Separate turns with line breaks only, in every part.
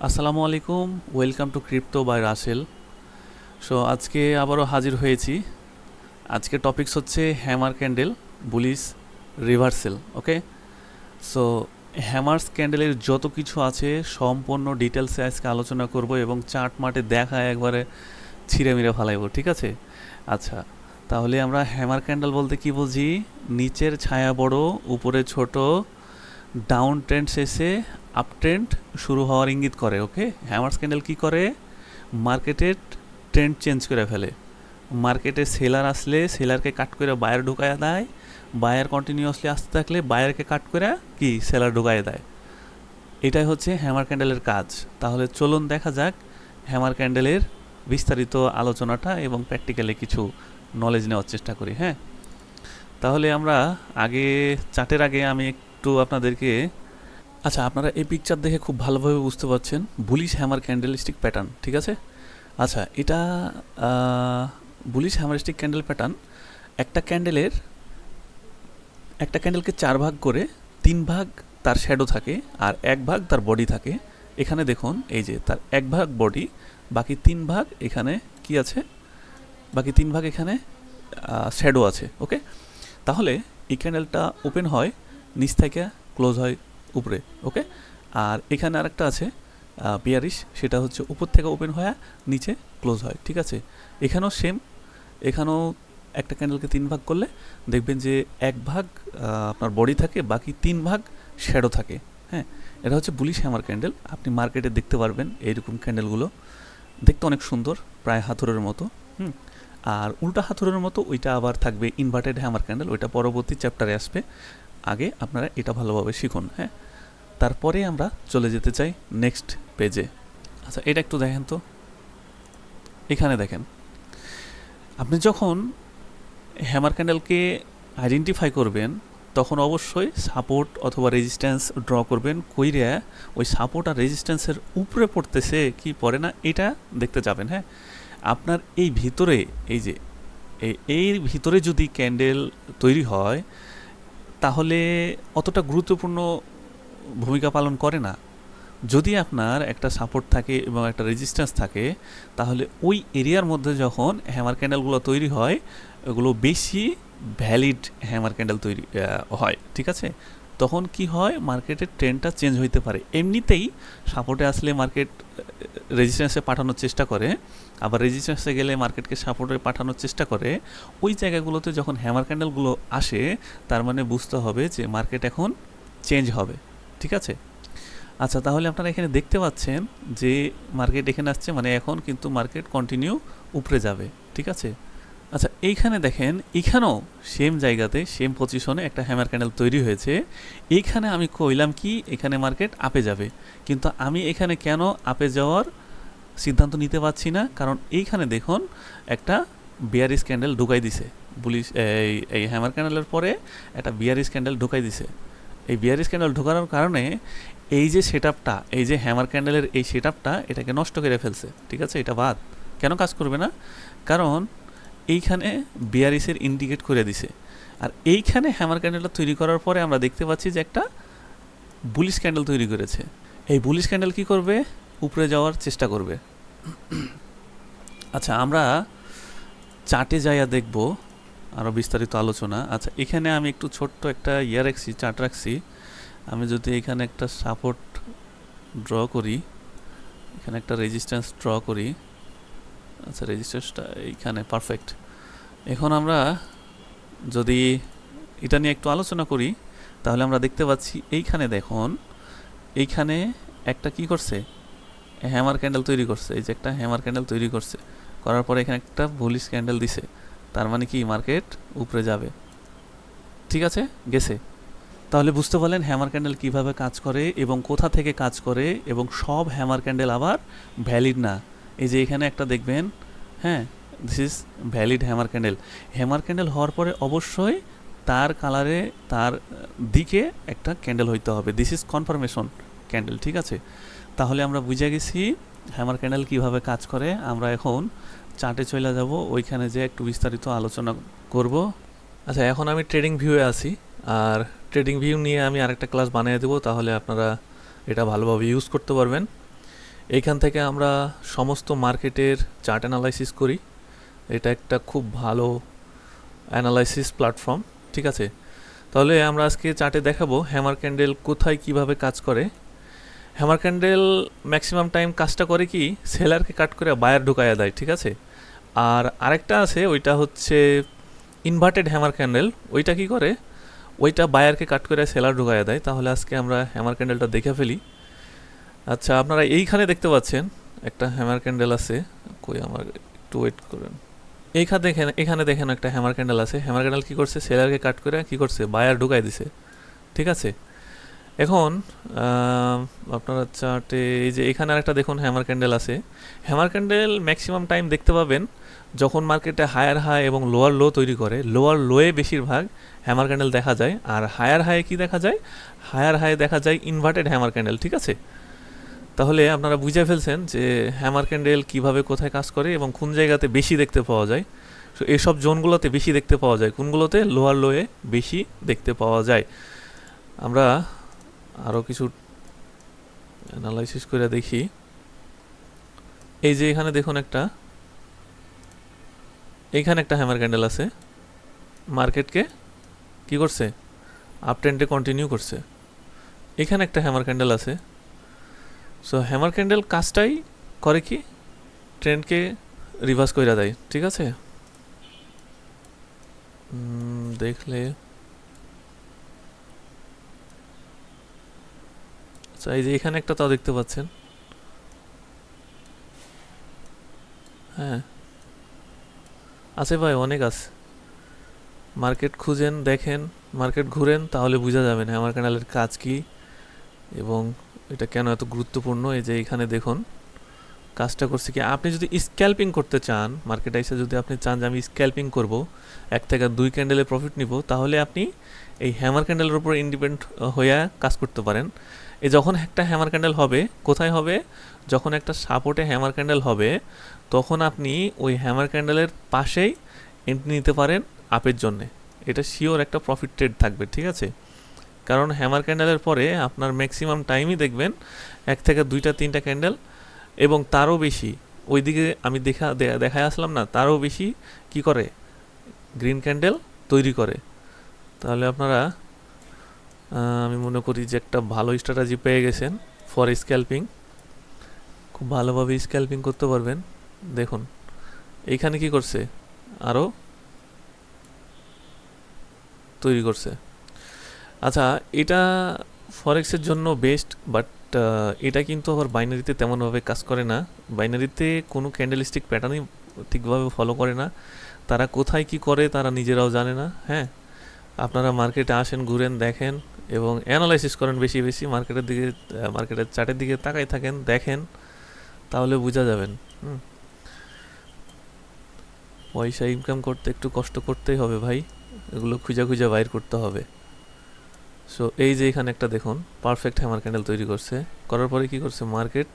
আসসালামু আলাইকুম, welcome to crypto by Rasel. So আজকে আবারও হাজির হয়েছি। আজকে টপিকস হচ্ছে hammer candle, bullish, reversal. Okay, so hammers ক্যান্ডেলের যত কিছু আছে সম্পূর্ণ ডিটেলসে আজকে আলোচনা করব এবং চার্ট মার্টে দেখা একবারে ছিঁড়ে মিড়ে ফেলাইব, ঠিক আছে? আচ্ছা, তাহলে আমরা হ্যামার ক্যান্ডেল বলতে কি বুঝি? নিচের ছায়া বড়, উপরে ছোট, ডাউন ট্রেন্ড শেষে আপ ট্রেন্ড শুরু হওয়ার ইঙ্গিত করে। ওকে, হ্যামার্স ক্যান্ডেল কি করে? মার্কেটের ট্রেন্ড চেঞ্জ করে ফেলে। মার্কেটে সেলার আসলে সেলারকে কাট করে বায়ার ঢুকায় দেয়, বায়ার কন্টিনিউয়াসলি আসতে থাকলে বায়ারকে কাট করে কি সেলার ঢুকায় দেয়। এটাই হচ্ছে হ্যামার ক্যান্ডেলের কাজ। তাহলে চলুন দেখা যাক হ্যামার ক্যান্ডেলের বিস্তারিত আলোচনাটা এবং প্র্যাকটিক্যালি কিছু নলেজ নেওয়ার চেষ্টা করি। হ্যাঁ, তাহলে আমরা আগে চার্টের আগে আমি একটু আপনাদেরকে, আচ্ছা, আপনারা এই পিকচার দেখে খুব ভালোভাবে বুঝতে পারছেন বুলিশ হ্যামার ক্যান্ডেলস্টিক প্যাটার্ন, ঠিক আছে? আচ্ছা, এটা বুলিশ হ্যামারস্টিক ক্যান্ডেল প্যাটার্ন। একটা ক্যান্ডেলের একটা ক্যান্ডেলকে চার ভাগ করে তিন ভাগ তার শ্যাডো থাকে আর এক ভাগ তার বডি থাকে। এখানে দেখুন, এই যে তার এক ভাগ বডি, বাকি তিন ভাগ এখানে কি আছে? বাকি তিন ভাগ এখানে শ্যাডো আছে। ওকে, তাহলে এই ক্যান্ডেলটা ওপেন হয় নিচ থেকে, ক্লোজ হয় উপরে। ওকে, আর এখানে আরেকটা আছে বিয়ারিশ, সেটা হচ্ছে উপর থেকে ওপেন হয়ে নিচে ক্লোজ হয়, ঠিক আছে? এখানেও সেম, এখানেও একটা ক্যান্ডেলকে তিন ভাগ করলে দেখবেন যে এক ভাগ আপনার বডি থাকে, বাকি তিন ভাগ শ্যাডো থাকে। হ্যাঁ, এটা হচ্ছে বুলিশ হ্যামার ক্যান্ডেল। আপনি মার্কেটে দেখতে পারবেন এইরকম ক্যান্ডেলগুলো, দেখতে অনেক সুন্দর, প্রায় হাতুড়ের মতো। হুম, আর উল্টা হাতুড়ের মতো ওইটা আবার থাকবে ইনভার্টেড হ্যামার ক্যান্ডেল, ওইটা পরবর্তী চ্যাপ্টারে আসবে। আগে আপনারা এটা ভালোভাবে শিখুন। হ্যাঁ, তারপরে আমরা চলে যেতে চাই নেক্সট পেজে। আচ্ছা, এটা একটু দেখেন তো। এখানে দেখেন, আপনি যখন হ্যামার ক্যান্ডেলকে আইডেন্টিফাই করবেন তখন অবশ্যই সাপোর্ট অথবা রেজিস্ট্যান্স ড্র করবেন, কইরা ওই সাপোর্ট আর রেজিস্ট্যান্সের উপরে পড়তেছে কি পড়ে না এটা দেখতে যাবেন। হ্যাঁ, আপনার এই ভিতরে, এই যে এর ভিতরে যদি ক্যান্ডেল তৈরি হয় তাহলে অতটা গুরুত্বপূর্ণ ভূমিকা পালন করে না। যদি আপনার একটা সাপোর্ট থাকে এবং একটা রেজিস্ট্যান্স থাকে, তাহলে ওই এরিয়ার মধ্যে যখন হ্যামার ক্যান্ডেলগুলো তৈরি হয় ওগুলো বেশি ভ্যালিড হ্যামার ক্যান্ডেল তৈরি হয়, ঠিক আছে? তখন কি হয়, মার্কেটের ট্রেন্ডটা চেঞ্জ হইতে পারে। এমনিতেই সাপোর্টে আসলে মার্কেট রেজিস্ট্যান্সে পাঠানোর চেষ্টা করে, আবার রেজিস্ট্যান্সে গেলে মার্কেটকে সাপোর্টে পাঠানোর চেষ্টা করে। ওই জায়গাগুলোতে যখন হ্যামার ক্যান্ডেলগুলো আসে তার মানে বুঝতে হবে যে মার্কেট এখন চেঞ্জ হবে, ঠিক আছে? আচ্ছা, তাহলে আপনারা এখানে দেখতে পাচ্ছেন যে মার্কেট এখানে আসছে, মানে এখন কিন্তু মার্কেট কন্টিনিউ উপরে যাবে, ঠিক আছে? আচ্ছা, এইখানে দেখেন, এখানেও সেম জায়গাতে সেম পজিশনে একটা হ্যামার ক্যান্ডেল তৈরি হয়েছে। এইখানে আমি কইলাম কি এখানে মার্কেট আপে যাবে, কিন্তু আমি এখানে কেন আপে যাওয়ার সিদ্ধান্ত নিতে পারছি না? কারণ এইখানে দেখুন একটা বিয়ারিশ ক্যান্ডেল ঢুকাই দিছে। বুলিশ এই হ্যামার ক্যান্ডেলের পরে একটা বিয়ারিশ ক্যান্ডেল ঢুকাই দিছে। এই বিয়ারিশ ক্যান্ডেল ঢোকানোর কারণে এই যে সেটআপটা, এই যে হ্যামার ক্যান্ডেলের এই সেটআপটা এটাকে নষ্ট করে ফেলছে, ঠিক আছে? এটা বাদ, কেন কাজ করবে না? কারণ এইখানে বিয়ারিশের ইন্ডিকেট করে দিছে। আর এইখানে হ্যামার ক্যান্ডেলটা তৈরি করার পরে আমরা দেখতে পাচ্ছি যে একটা বুলিশ ক্যান্ডেল তৈরি করেছে। এই বুলিশ ক্যান্ডেল কি করবে? উপরে যাওয়ার চেষ্টা করবে। আচ্ছা, আমরা চার্টে যাইয়া দেখব আরও বিস্তারিত আলোচনা। আচ্ছা, এখানে আমি একটু ছোট্ট একটা রাখছি, চার্ট রাখছি। আমি যদি এখানে একটা সাপোর্ট ড্র করি, এখানে একটা রেজিস্ট্যান্স ড্র করি। আচ্ছা, রেজিস্ট্যান্সটা এইখানে পারফেক্ট। এখন আমরা যদি এটা নিয়ে একটু আলোচনা করি তাহলে আমরা দেখতে পাচ্ছি এইখানে দেখুন, এইখানে একটা কি করছে, হ্যামার ক্যান্ডেল তৈরি করছে। এই যে একটা হ্যামার ক্যান্ডেল তৈরি করছে, করার পরে এখানে একটা বুলিশ ক্যান্ডেল দিছে। তার মানে কি মার্কেট উপরে যাবে, ঠিক আছে? গেছে। তাহলে বুঝতে পারলেন হ্যামার ক্যান্ডেল কিভাবে কাজ করে এবং কোথা থেকে কাজ করে, এবং সব হ্যামার ক্যান্ডেল আবার ভ্যালিড না। এই যে এখানে একটা দেখবেন, হ্যাঁ, this is valid hammer candle. Hammer candle হওয়ার পরে অবশ্যই তার কালারে, তার দিকে একটা ক্যান্ডেল হইতে হবে। দিস ইজ কনফার্মেশন ক্যান্ডেল, ঠিক আছে? তাহলে আমরা বুঝে গেছি হ্যামার ক্যান্ডেল কিভাবে কাজ করে। আমরা এখন চার্টে চলে যাব, ওইখানে যে একটু বিস্তারিত আলোচনা করব। আচ্ছা, এখন আমি ট্রেডিং ভিউয়ে আছি, আর ট্রেডিং ভিউ নিয়ে আমি আরেকটা ক্লাস বানিয়ে দেবো, তাহলে আপনারা এটা ভালোভাবে ইউজ করতে পারবেন। এইখান থেকে আমরা সমস্ত মার্কেটের চার্ট অ্যানালাইসিস করি। এটা একটা খুব ভালো অ্যানালাইসিস প্ল্যাটফর্ম, ঠিক আছে। তাহলে আমরা আজকে চার্টে দেখাবো হ্যামার ক্যান্ডেল কোথায় কিভাবে কাজ করে। হ্যামার ক্যান্ডেল ম্যাক্সিমাম টাইম কাজটা করে কি, সেলারকে কাট করে বায়ার ঢুকাইয়া দেয়, ঠিক আছে। আর আরেকটা আছে, ওইটা হচ্ছে ইনভার্টেড হ্যামার ক্যান্ডেল। ওইটা কি করে, ওইটা বায়ারকে কাট করে সেলার ঢুকাইয়া দেয়। তাহলে আজকে আমরা হ্যামার ক্যান্ডেলটা দেখে ফেলি। আচ্ছা, আপনারা এইখানে দেখতে পাচ্ছেন একটা হ্যামার ক্যান্ডেল আছে। কই, আমার একটু ওয়েট করেন। এখানে দেখেন একটা হ্যামার ক্যান্ডেল আছে। হ্যামার ক্যান্ডেল কী করছে, সেলারকে কাট করে কী করছে, বায়ার ঢুকাই দিছে, ঠিক আছে। এখন আপনারা চার্টে এই যে এখানে আরেকটা দেখুন হ্যামার ক্যান্ডেল আছে। হ্যামার ক্যান্ডেল ম্যাক্সিমাম টাইম দেখতে পাবেন যখন মার্কেটে হায়ার হাই এবং লোয়ার লো তৈরি করে। লোয়ার লোয়ে বেশিরভাগ হ্যামার ক্যান্ডেল দেখা যায়, আর হায়ার হাই কি দেখা যায়, হায়ার হাই দেখা যায় ইনভার্টেড হ্যামার ক্যান্ডেল, ঠিক আছে। তাহলে আপনারা বুঝে ফেলছেন যে হ্যামার ক্যান্ডেল কীভাবে কোথায় কাজ করে এবং কোন জায়গাতে বেশি দেখতে পাওয়া যায়। তো এইসব জোনগুলোতে বেশি দেখতে পাওয়া যায়, কোনগুলোতে, লোয়ার লোয়ে বেশি দেখতে পাওয়া যায়। আমরা আরও কিছু অ্যানালাইসিস করে দেখি। এই যে এখানে দেখুন এইখানে একটা হ্যামার ক্যান্ডেল আছে, মার্কেটকে কি করছে, আপ ট্রেন্ডে কন্টিনিউ করছে। এখানে একটা হ্যামার ক্যান্ডেল আছে। সো হ্যামার ক্যান্ডেল কাজটাই করে কি, ট্রেন্ডকে রিভার্স করে দেয়, ঠিক আছে। দেখলে আচ্ছা, এই যে এখানে একটা তাও দেখতে পাচ্ছেন, হ্যাঁ আছে ভাই, অনেক আছে। মার্কেট খুঁজেন, দেখেন, মার্কেট ঘুরেন, তাহলে বুঝা যাবেন হ্যামার ক্যান্ডেলের কাজ কি এবং এটা কেন এত গুরুত্বপূর্ণ। এই যে এখানে দেখুন কাজটা করছে কি, আপনি যদি স্ক্যাল্পিং করতে চান, মার্কেট আইসে যদি আপনি চান যে আমি স্ক্যাল্পিং করব, 1 থেকে 2 ক্যান্ডেলে প্রফিট নিব, তাহলে আপনি এই হ্যামার ক্যান্ডেলের উপর ইন্ডিপেন্ডেন্ট হয়ে কাজ করতে পারেন। এই যখন একটা হ্যামার ক্যান্ডেল হবে, কোথায় হবে, যখন একটা সাপোর্টে হ্যামার ক্যান্ডেল হবে, তখন আপনি ওই হ্যামার ক্যান্ডেলের পাশেই এন্ট্রি নিতে পারেন আপের জন্যে। এটা শিওর একটা প্রফিট ট্রেড থাকবে, ঠিক আছে। কারণ হ্যামার ক্যান্ডেলের পরে আপনার ম্যাক্সিমাম টাইমই দেখবেন 1 থেকে 2টা 3টা ক্যান্ডেল এবং তারও বেশি, ওইদিকে আমি দেখায় আসলাম না, তারও বেশি কি করে, গ্রিন ক্যান্ডেল তৈরি করে। তাহলে আপনারা আমি মনে করি যে একটা ভালো স্ট্র্যাটেজি পেয়ে গেছেন ফর স্ক্যাল্পিং। খুব ভালোভাবে স্ক্যাল্পিং করতে পারবেন। দেখুন এইখানে কি করছে, আরও তৈরি করছে। আচ্ছা, এটা ফরেক্সের জন্য বেস্ট, বাট এটা কিন্তু আবার বাইনারিতে তেমনভাবে কাজ করে না। বাইনারিতে কোনো ক্যান্ডেলস্টিক প্যাটার্নই ঠিকভাবে ফলো করে না। তারা কোথায় কি করে তারা নিজেরাও জানে না। হ্যাঁ, আপনারা মার্কেটে আসেন, ঘুরেন, দেখেন এবং অ্যানালাইসিস করেন বেশি বেশি, মার্কেটের দিকে, মার্কেটের চার্টের দিকে তাকাই থাকেন, দেখেন, তাহলে বোঝা যাবেন। পয়সা ইনকাম করতে একটু কষ্ট করতেই হবে ভাই, এগুলো খুঁজা খুঁজা বাইর করতে হবে। সো এই যে এখানে একটা দেখুন পারফেক্ট হ্যামার ক্যান্ডেল তৈরি করছে, করার পরে কি করছে, মার্কেট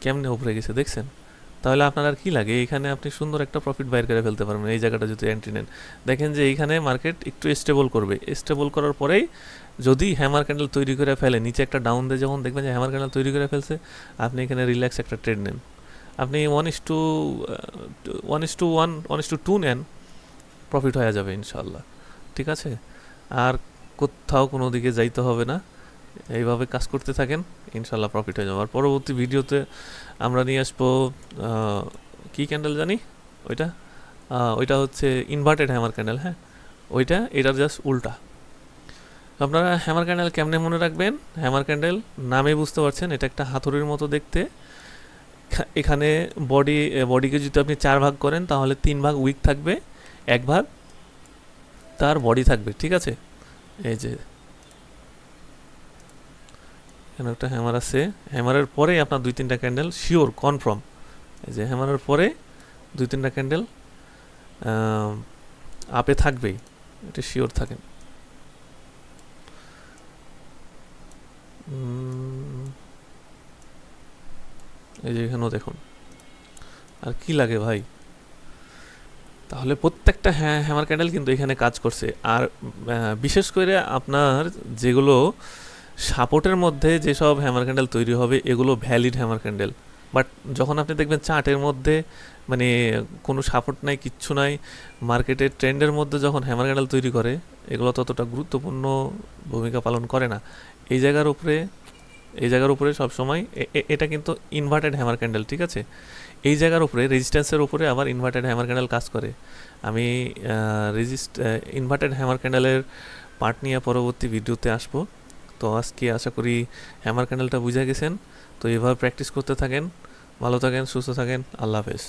কেমনে উপরে গেছে দেখছেন। তাহলে আপনার আর কি লাগে, এখানে আপনি সুন্দর একটা প্রফিট বাইর করে ফেলতে পারবেন এই জায়গাটা যদি এন্ট্রি নেন। দেখেন যে এইখানে মার্কেট একটু স্টেবল করবে, স্টেবল করার পরেই যদি হ্যামার ক্যান্ডেল তৈরি করে ফেলে, নিচে একটা ডাউন দিয়ে যখন দেখবেন যে হ্যামার ক্যান্ডেল তৈরি করে ফেলছে, আপনি এখানে রিল্যাক্স একটা ট্রেড নেন। আপনি 1:1 1:2 নেন, প্রফিট হয়ে যাবে ইনশাল্লাহ, ঠিক আছে। আর কোথাও কোনো দিকে যাইতে হবে না, এইভাবে কাজ করতে থাকেন, ইনশাল্লাহ প্রফিট হয়ে যাবে। আর পরবর্তী ভিডিওতে আমরা নিয়ে আসবো কী ক্যান্ডেল জানি, ওইটা হচ্ছে ইনভার্টেড হ্যামার ক্যান্ডেল। হ্যাঁ, এটার জাস্ট উল্টা। আপনারা হ্যামার ক্যান্ডেল কেমনে মনে রাখবেন, হ্যামার ক্যান্ডেল নামে বুঝতে পারছেন, এটা একটা হাতুড়ির মতো দেখতে। এখানে বডিকে যদি আপনি 4 ভাগ করেন, তাহলে 3 ভাগ উইক থাকবে, 1 ভাগ তার বডি থাকবে, ঠিক আছে। এই যে এখানে একটা হ্যামার আছে, হ্যামারের পরে আপনার 2-3টা ক্যান্ডেল শিওর কনফার্ম। এই যে হ্যামারের পরে 2-3টা ক্যান্ডেল আপে থাকবেই, এটা শিওর থাকেন। এই যে এখানেও দেখুন, আর কি লাগে ভাই। তাহলে প্রত্যেকটা হ্যামার ক্যান্ডেল কিন্তু এখানে কাজ করছে। আর বিশেষ করে আপনার যেগুলো সাপোর্টের মধ্যে যেসব হ্যামার ক্যান্ডেল তৈরি হবে এগুলো ভ্যালিড হ্যামার ক্যান্ডেল। বাট যখন আপনি দেখবেন চার্টের মধ্যে মানে কোনো সাপোর্ট নাই, কিচ্ছু নাই, মার্কেটের ট্রেন্ডের মধ্যে যখন হ্যামার ক্যান্ডেল তৈরি করে, এগুলো ততটা গুরুত্বপূর্ণ ভূমিকা পালন করে না। এই জায়গার উপরে এই জায়গার উপরে সবসময় এটা কিন্তু ইনভার্টেড হ্যামার ক্যান্ডেল, ঠিক আছে? এই জায়গার উপরে রেজিস্ট্যান্সের উপরে আবার ইনভার্টেড হ্যামার ক্যান্ডেল কাজ করে। আমি ইনভার্টেড হ্যামার ক্যান্ডেলের পার্ট নিয়ে পরবর্তী ভিডিওতে আসবো। তো আজকে আশা করি হ্যামার ক্যান্ডেলটা বুঝে গেছেন। তো এভাবে প্র্যাকটিস করতে থাকেন, ভালো থাকেন, সুস্থ থাকেন, আল্লাহ হাফেজ।